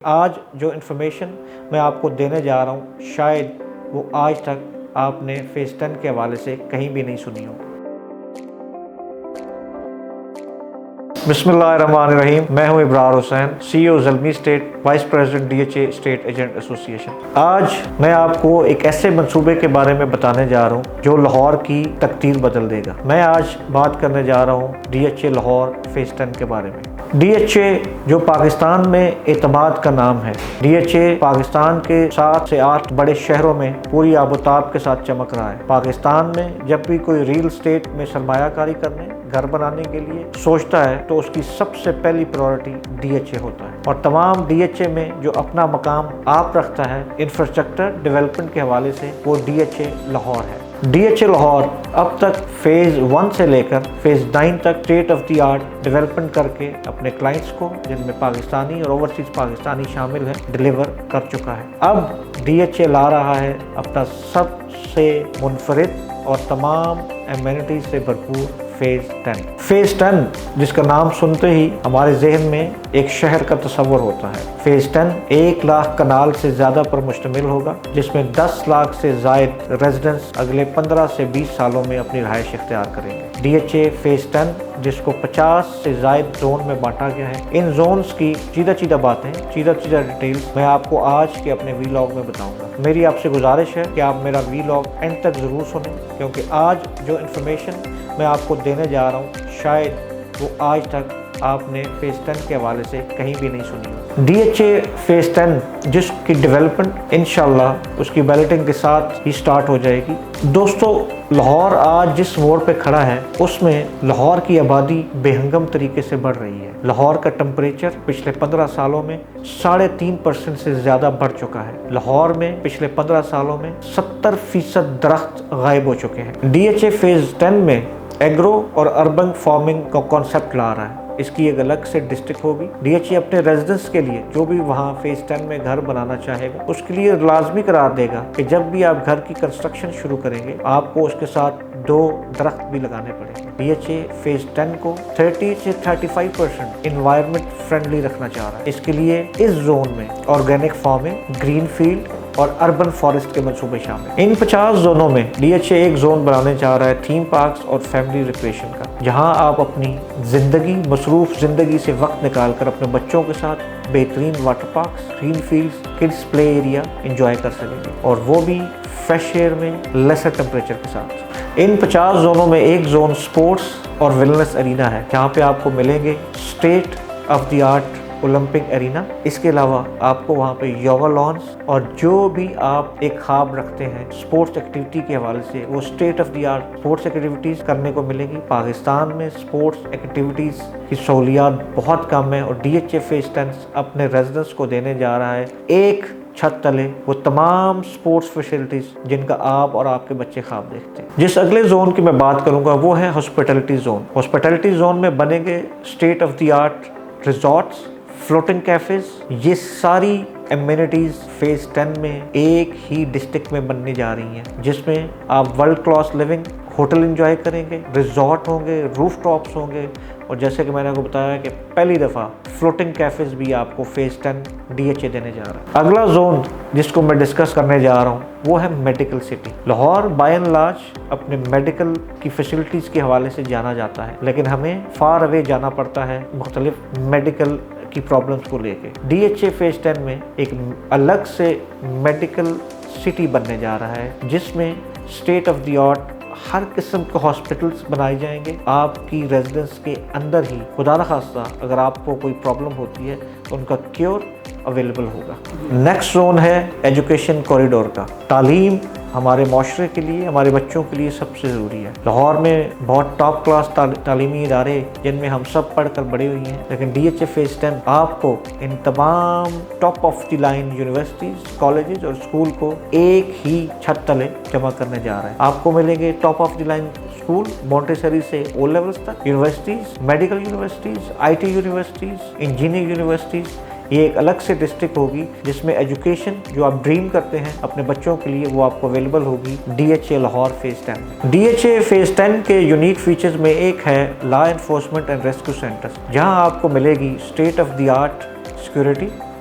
آج جو انفارمیشن میں آپ کو دینے جا رہا ہوں شاید وہ آج تک آپ نے فیز 10 کے حوالے سے کہیں بھی نہیں سنی ہو۔ بسم اللہ الرحمن الرحیم، میں ہوں Abrar Hussain, C O Zalmi estate, vice president D H A estate agent association. آج میں آپ کو ایک ایسے منصوبے کے بارے میں بتانے جا رہا ہوں جو لاہور کی تقدیر بدل دے گا۔ میں آج بات کرنے جا رہا ہوں D H A Lahore phase 10 کے بارے میں۔ ڈی ایچ اے جو پاکستان میں اعتماد کا نام ہے، ڈی ایچ اے پاکستان کے 7 سے 8 بڑے شہروں میں پوری آب و تاب کے ساتھ چمک رہا ہے۔ پاکستان میں جب بھی کوئی ریل اسٹیٹ میں سرمایہ کاری کرنے، گھر بنانے کے لیے سوچتا ہے تو اس کی سب سے پہلی پرائورٹی ڈی ایچ اے ہوتا ہے، اور تمام ڈی ایچ اے میں جو اپنا مقام آپ رکھتا ہے انفراسٹرکچر ڈیولپمنٹ کے حوالے سے، وہ ڈی ایچ اے لاہور ہے۔ ڈی ایچ اے لاہور اب تک فیز 1 سے لے کر فیز 9 تک state of the art development کر کے اپنے کلائنٹس کو، جن میں پاکستانی اور اوورسیز پاکستانی شامل ہیں، ڈیلیور کر چکا ہے۔ اب ڈی ایچ اے لا رہا ہے اپنا سب سے منفرد اور تمام ایمینٹیز سے بھرپور فیز 10۔ فیز 10 جس کا نام سنتے ہی ہمارے ذہن میں ایک شہر کا تصور ہوتا ہے۔ فیز 10 1 لاکھ کنال سے زیادہ پر مشتمل ہوگا، جس میں 10 لاکھ سے زائد ریزیڈنٹس اگلے 15 سے 20 سالوں میں اپنی رہائش اختیار کریں گے۔ ڈی ایچ اے فیز 10 جس کو 50 سے زائد زون میں بانٹا گیا ہے، ان زونز کی چیدہ باتیں، چیدہ ڈیٹیلز میں آپ کو آج کے اپنے ویلاگ میں بتاؤں گا۔ میری آپ سے گزارش ہے کہ آپ میرا ویلاگ اینڈ تک ضرور سنیں، کیونکہ آج جو انفارمیشن میں آپ کو دینے جا رہا ہوں شاید وہ آج تک آپ نے فیز 10 کے حوالے سے کہیں بھی نہیں سنی ہو۔ ڈی ایچ اے فیز 10 جس کی ڈیولپمنٹ انشاءاللہ اس کی بیلٹنگ کے ساتھ ہی سٹارٹ ہو جائے گی۔ دوستو، لاہور آج جس موڑ پہ کھڑا ہے اس میں لاہور کی آبادی بے ہنگم طریقے سے بڑھ رہی ہے۔ لاہور کا ٹمپریچر پچھلے 15 سالوں میں 3.5% سے زیادہ بڑھ چکا ہے۔ لاہور میں پچھلے 15 سالوں میں 70% درخت غائب ہو چکے ہیں۔ ڈی ایچ اے فیز 10 میں ایگرو اور اربن فارمنگ کا کانسیپٹ لا رہا ہے۔ اس کی ایک الگ سے ڈسٹرکٹ ہوگی۔ ڈی ایچ اے اپنے ریزیڈنٹس کے لیے جو بھی وہاں فیز 10 میں گھر بنانا چاہے گا اس کے لیے لازمی قرار دے گا کہ جب بھی آپ گھر کی کنسٹرکشن شروع کریں گے آپ کو اس کے ساتھ 2 درخت بھی لگانے پڑیں گے۔ ڈی ایچ اے فیز 10 کو 30 سے 35% انوائرمنٹ فرینڈلی رکھنا چاہ رہا ہے۔ اس کے لیے اس زون میں آرگینک فارمنگ، گرین فیلڈ اور اربن فارسٹ کے منصوبے شامل ہیں۔ ان 50 زونوں میں ڈی ایچ اے ایک زون بنانے چاہ رہا ہے تھیم پارکس اور فیملی ریکریشن کا، جہاں آپ اپنی مصروف زندگی سے وقت نکال کر اپنے بچوں کے ساتھ بہترین water parks, green fields, kids play area enjoy کر سکیں گے، اور وہ بھی فریش ایئر میں لیسر ٹیمپریچر کے ساتھ۔ ان 50 زونوں میں ایک زون سپورٹس اور ویلنس ارینا ہے، جہاں پہ آپ کو ملیں گے state of the art Olympic arena. اس کے علاوہ آپ کو وہاں پہ یوگا لانس اور جو بھی آپ ایک خواب رکھتے ہیں سپورٹس ایکٹیویٹی کے حوالے سے، وہ state of the art sports activities کرنے کو ملے گی۔ پاکستان میں سپورٹس ایکٹیویٹیز کی سہولیات بہت کم ہیں، اور ڈی ایچ اے فیز 10 اپنے ریزیڈنٹس کو دینے جا رہا ہے ایک چھت تلے وہ تمام سپورٹس فیسلٹیز جن کا آپ اور آپ کے بچے خواب دیکھتے ہیں۔ جس اگلے زون کی میں بات کروں گا وہ ہے ہاسپٹلٹی زون۔ ہاسپٹلٹی زون میں بنیں گے state of the art resorts, floating cafes. یہ ساری ایمینٹیز فیز 10 میں ایک ہی ڈسٹرکٹ میں بننے جا رہی ہیں، جس میں آپ world class living hotel enjoy کریں گے، ریزورٹ ہوں گے، روف ٹاپس ہوں گے، اور جیسے کہ میں نے آپ کو بتایا کہ پہلی دفعہ فلوٹنگ کیفیز بھی آپ کو فیز 10 ڈی ایچ اے دینے جا رہا ہے۔ اگلا زون جس کو میں ڈسکس کرنے جا رہا ہوں وہ ہے medical city. Lahore by and large اپنے میڈیکل کی فیسلٹیز کے حوالے سے جانا جاتا ہے، لیکن ہمیں فار اوے جانا پڑتا ہے مختلف میڈیکل کی پرابلمس کو لے کے۔ ڈی ایچ اے فیز 10 میں ایک الگ سے میڈیکل سٹی بننے جا رہا ہے، جس میں اسٹیٹ آف دی آرٹ ہر قسم کے ہاسپٹلس بنائے جائیں گے۔ آپ کی ریزیڈنس کے اندر ہی خدا نخواستہ اگر آپ کو کوئی پرابلم ہوتی ہے تو ان کا کیور اویلیبل ہوگا۔ نیکسٹ زون ہے ایجوکیشن کوریڈور کا۔ تعلیم ہمارے معاشرے کے لیے، ہمارے بچوں کے لیے سب سے ضروری ہے۔ لاہور میں بہت ٹاپ کلاس تعلیمی ادارے جن میں ہم سب پڑھ کر بڑے ہوئی ہیں، لیکن ڈی ایچ اے فیز 10 آپ کو ان تمام top of the line universities, colleges اور اسکول کو ایک ہی چھت تلے جمع کرنے جا رہے ہیں۔ آپ کو ملیں گے top of the line school Montessori سے او لیولز تک، universities, medical universities, I T universities, engineering universities. یہ ایک الگ سے ڈسٹرکٹ ہوگی جس میں ایجوکیشن جو آپ ڈریم کرتے ہیں اپنے بچوں کے لیے وہ آپ کو اویلیبل ہوگی D H A Lahore phase 10۔ D H A phase 10 کے یونیک فیچرز میں ایک ہے law enforcement and rescue centre, جہاں آپ کو ملے گی state of the art security,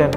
10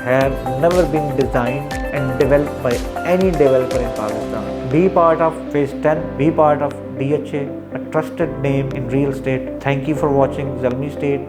have never been designed and developed by any developer in Pakistan. Be part of phase 10, be part of DHA, a trusted name in real estate. Thank you for watching Zalmi State.